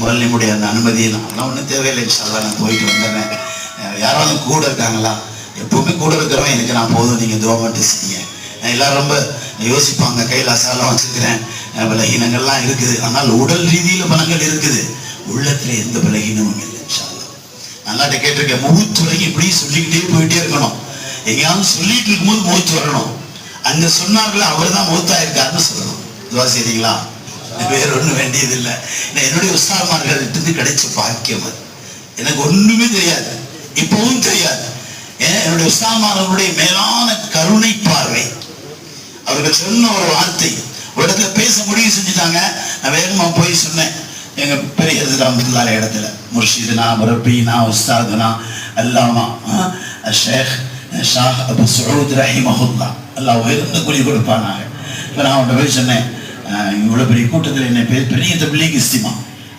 முரளிமுடைய அந்த அனுமதியை நான் ஒன்றும் தேவையில்லை, இன்ஷால்லா நான் போயிட்டு வந்துடுறேன். யாராவது கூட இருக்காங்களா? எப்பவுமே கூட இருக்கிறவன் எனக்கு நான் போதும், நீங்கள் துவா மட்டும் செய்யுங்க. எல்லாரும் ரொம்ப யோசிப்பாங்க, கையில் அசாலாம் வச்சுருக்கிறேன், பலகீனங்கள்லாம் இருக்குது. ஆனால் உடல் ரீதியில் பலங்கள் இருக்குது, உள்ளத்தில் எந்த பலகீனமும் இல்லை. இன்ஷால்லா நல்லாட்ட கேட்டிருக்கேன், மூச்சு வரைக்கும் இப்படி சொல்லிக்கிட்டே போயிட்டே இருக்கணும். எங்கேயாவது சொல்லிட்டு இருக்கும்போது மூச்சு வரணும். அங்க சொன்னார்கள அவர் தான் மூத்தாயிருக்காருன்னு சொல்லணும். துவா செய்றீங்களா? வேற ஒன்றும் வேண்டியதில்லை. என்னுடைய உஸ்தாத்மார்கள்ட்ட கிடைச்ச பாக்கியம் அது. எனக்கு ஒண்ணுமே தெரியாது, இப்பவும் தெரியாது. என்னுடைய உஸ்தாத்மார்களுடைய மேலான கருணை பார்வை. அவர்கள் சொன்ன ஒரு வார்த்தை ஒரு இடத்துல பேச முடிவு செஞ்சுட்டாங்க. நான் வேகமா போய் சொன்னேன், எங்க பெரிய ரஹ்மத்துல்லாஹி இடத்துல, முர்ஷிதுனா முரப்பினா உஸ்தாதுனா அல்லாமா ஷேக் ஷாஹ் அபு சஊத் ரஹிமஹுல்லாஹ், அல்லாஹ் உயர்ந்த கூலி கொடுப்பானாங்க. இப்போ நான் அவன்கிட்ட போய் சொன்னேன், இவ்வளோ பெரிய கூட்டத்தில் என்ன பெரிய தப்லீக் இஸ்திமா